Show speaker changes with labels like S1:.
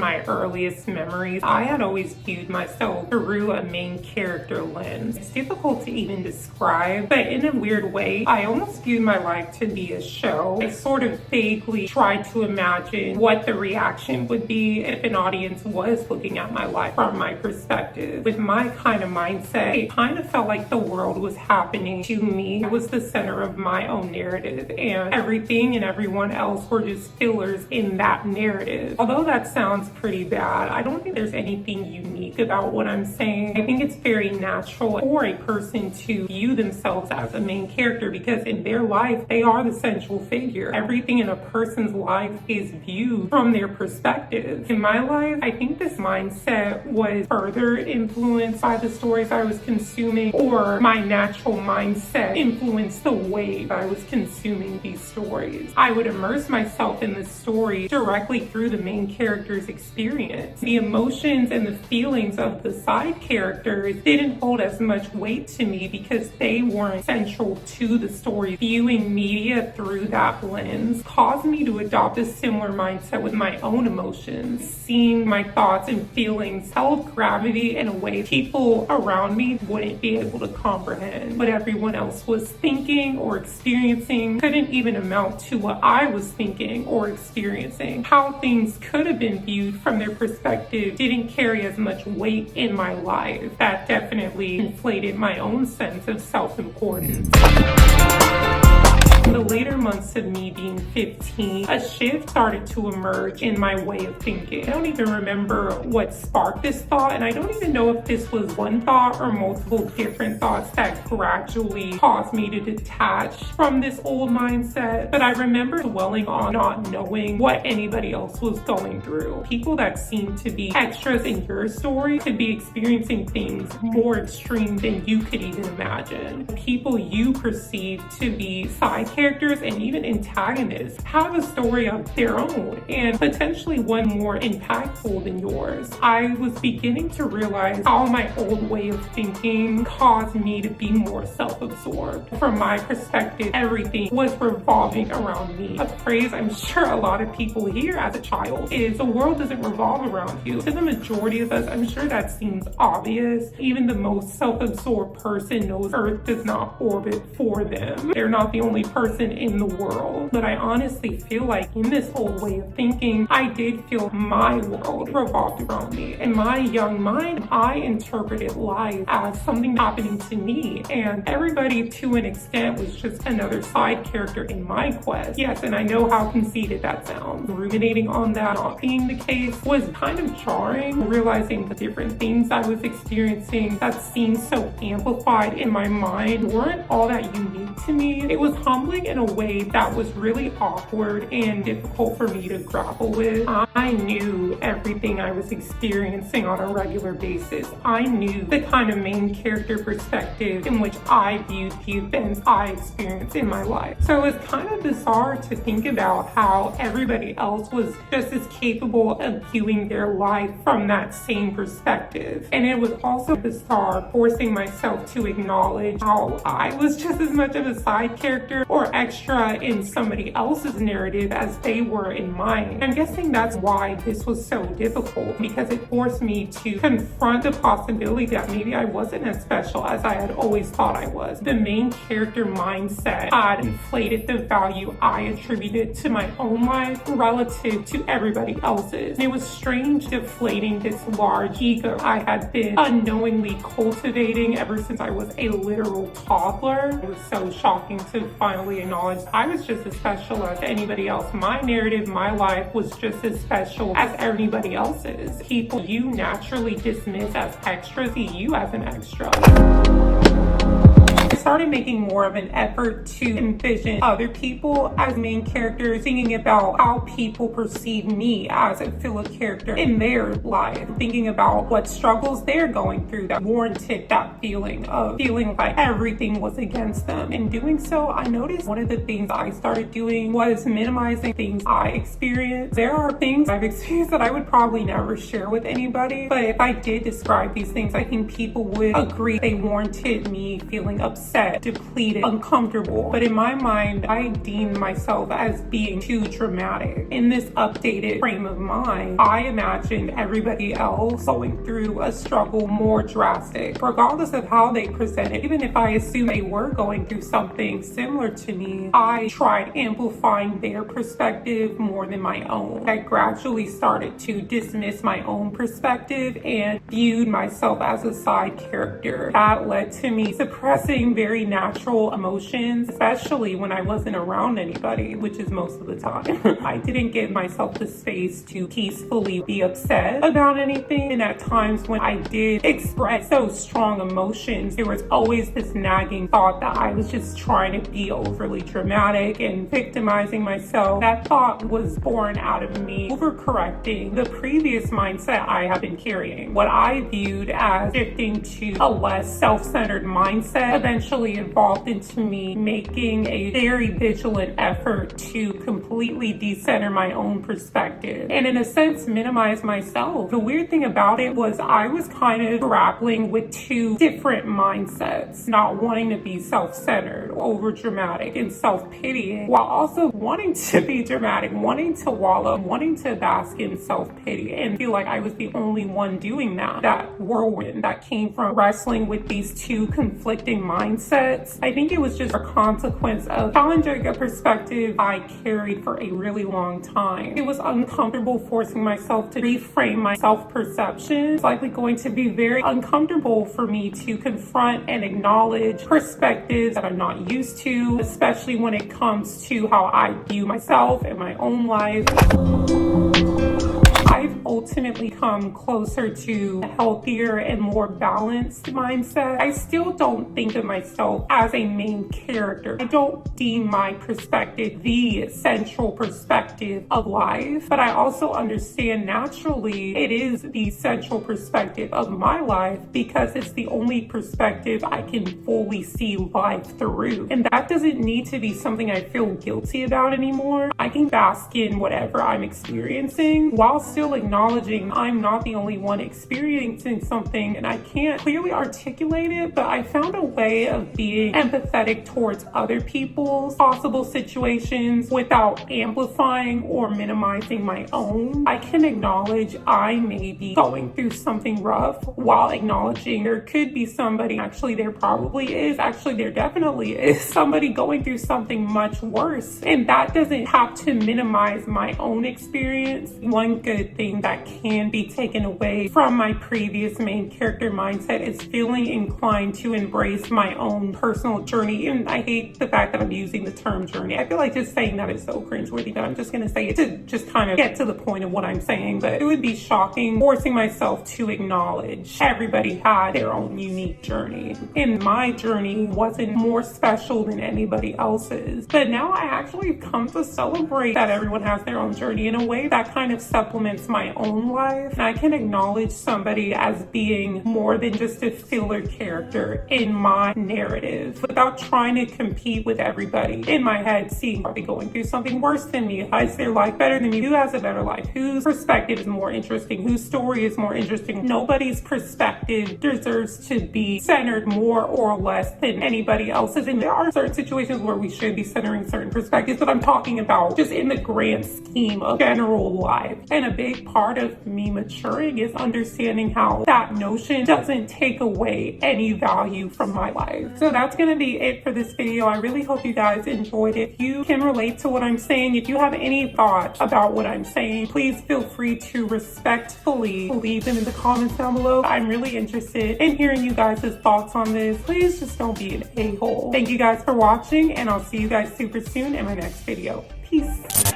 S1: my earliest memories, I had always viewed myself through a main character lens. It's difficult to even describe, but in a weird way, I almost viewed my life to be a show. I sort of vaguely tried to imagine what the reaction would be if an audience was looking at my life from my perspective. With my kind of mindset, it kind of felt like the world was happening to me. I was the center of my own narrative, and everything and everyone else were just fillers in that narrative. Although that sounds pretty bad, I don't think there's anything unique about what I'm saying. I think it's very natural for a person to view themselves as a main character because in their life, they are the central figure. Everything in a person's life is viewed from their perspective. In my life, I think this mindset was further influenced by the stories I was consuming, or my natural mindset influenced the way I was consuming these stories. I would immerse myself in the story directly through the main character's experience. The emotions and the feelings of the side characters didn't hold as much weight to me because they weren't central to the story. Viewing media through that lens caused me to adopt a similar mindset with my own emotions. Seeing my thoughts and feelings held gravity in a way people around me wouldn't be able to comprehend. What everyone else was thinking or experiencing couldn't even amount to what I was thinking or experiencing. How things could have been viewed from their perspective didn't carry as much weight in my life. That definitely inflated my own sense of self-importance. In the later months of me being 15, a shift started to emerge in my way of thinking. I don't even remember what sparked this thought, and I don't even know if this was one thought or multiple different thoughts that gradually caused me to detach from this old mindset. But I remember dwelling on not knowing what anybody else was going through. People that seemed to be extras in your story could be experiencing things more extreme than you could even imagine. People you perceive to be side characters and even antagonists have a story of their own, and potentially one more impactful than yours. I was beginning to realize how my old way of thinking caused me to be more self-absorbed. From my perspective, everything was revolving around me. A phrase I'm sure a lot of people hear as a child is, the world doesn't revolve around you. To the majority of us, I'm sure that seems obvious. Even the most self-absorbed person knows Earth does not orbit for them. They're not the only person in the world. But I honestly feel like in this old way of thinking, I did feel my world revolved around me. In my young mind, I interpreted life as something happening to me, and everybody to an extent was just another side character in my quest. Yes, and I know how conceited that sounds. Ruminating on that not being the case was kind of jarring, realizing the different things I was experiencing that seemed so amplified in my mind weren't all that unique to me. It was humbling in a way that was really awkward and difficult for me to grapple with. I knew everything I was experiencing on a regular basis. I knew the kind of main character perspective in which I viewed the events I experienced in my life. So it was kind of bizarre to think about how everybody else was just as capable of viewing their life from that same perspective. And it was also bizarre forcing myself to acknowledge how I was just as much of a side character or extra in somebody else's narrative as they were in mine. I'm guessing that's why this was so difficult, because it forced me to confront the possibility that maybe I wasn't as special as I had always thought I was. The main character mindset had inflated the value I attributed to my own life relative to everybody else's. And it was strange deflating this large ego I had been unknowingly cultivating ever since I was a literal toddler. It was so shocking to finally acknowledge I was just as special as anybody else. My narrative, my life was just as special as everybody else's. People you naturally dismiss as extras see you as an extra. I started making more of an effort to envision other people as main characters, thinking about how people perceive me as a filler character in their life, thinking about what struggles they're going through that warranted that feeling of feeling like everything was against them. In doing so, I noticed one of the things I started doing was minimizing things I experienced. There are things I've experienced that I would probably never share with anybody, but if I did describe these things, I think people would agree they warranted me feeling upset upset, depleted, uncomfortable. But in my mind, I deemed myself as being too dramatic. In this updated frame of mind, I imagined everybody else going through a struggle more drastic, regardless of how they presented. Even if I assumed they were going through something similar to me, I tried amplifying their perspective more than my own. I gradually started to dismiss my own perspective and viewed myself as a side character. That led to me suppressing very natural emotions, especially when I wasn't around anybody, which is most of the time. I didn't give myself the space to peacefully be upset about anything, and at times when I did express those strong emotions, there was always this nagging thought that I was just trying to be overly dramatic and victimizing myself. That thought was born out of me overcorrecting the previous mindset I have been carrying. What I viewed as shifting to a less self-centered mindset eventually evolved into me making a very vigilant effort to completely decenter my own perspective and in a sense minimize myself. The weird thing about it was I was kind of grappling with two different mindsets, not wanting to be self-centered, over dramatic and self-pitying, while also wanting to be dramatic, wanting to wallow, wanting to bask in self-pity and feel like I was the only one doing that. That whirlwind that came from wrestling with these two conflicting mindsets, I think it was just a consequence of challenging a perspective I carried for a really long time. It was uncomfortable forcing myself to reframe my self-perception. It's likely going to be very uncomfortable for me to confront and acknowledge perspectives that I'm not used to, especially when it comes to how I view myself and my own life. I've ultimately come closer to a healthier and more balanced mindset. I still don't think of myself as a main character. I don't deem my perspective the central perspective of life, but I also understand naturally it is the central perspective of my life because it's the only perspective I can fully see life through. And that doesn't need to be something I feel guilty about anymore. I can bask in whatever I'm experiencing while still acknowledging I'm not the only one experiencing something and I can't clearly articulate it, but I found a way of being empathetic towards other people's possible situations without amplifying or minimizing my own. I can acknowledge I may be going through something rough while acknowledging there could be somebody, actually there definitely is somebody going through something much worse, and that doesn't have to minimize my own experience. One good thing that can be taken away from my previous main character mindset is feeling inclined to embrace my own personal journey. And I hate the fact that I'm using the term journey. I feel like just saying that is so cringeworthy, but I'm just going to say it to just kind of get to the point of what I'm saying. But it would be shocking forcing myself to acknowledge everybody had their own unique journey. And my journey wasn't more special than anybody else's. But now I actually come to celebrate that everyone has their own journey in a way that kind of supplements my own life. And I can acknowledge somebody as being more than just a filler character in my narrative without trying to compete with everybody in my head, seeing are they going through something worse than me? Is their life better than me? Who has a better life? Whose perspective is more interesting? Whose story is more interesting? Nobody's perspective deserves to be centered more or less than anybody else's. And there are certain situations where we should be centering certain perspectives, but I'm talking about just in the grand scheme of general life. And a big part of me maturing is understanding how that notion doesn't take away any value from my life. So that's going to be it for this video. I really hope you guys enjoyed it. If you can relate to what I'm saying, if you have any thoughts about what I'm saying, please feel free to respectfully leave them in the comments down below. I'm really interested in hearing you guys' thoughts on this. Please just don't be an a-hole. Thank you guys for watching, and I'll see you guys super soon in my next video. Peace.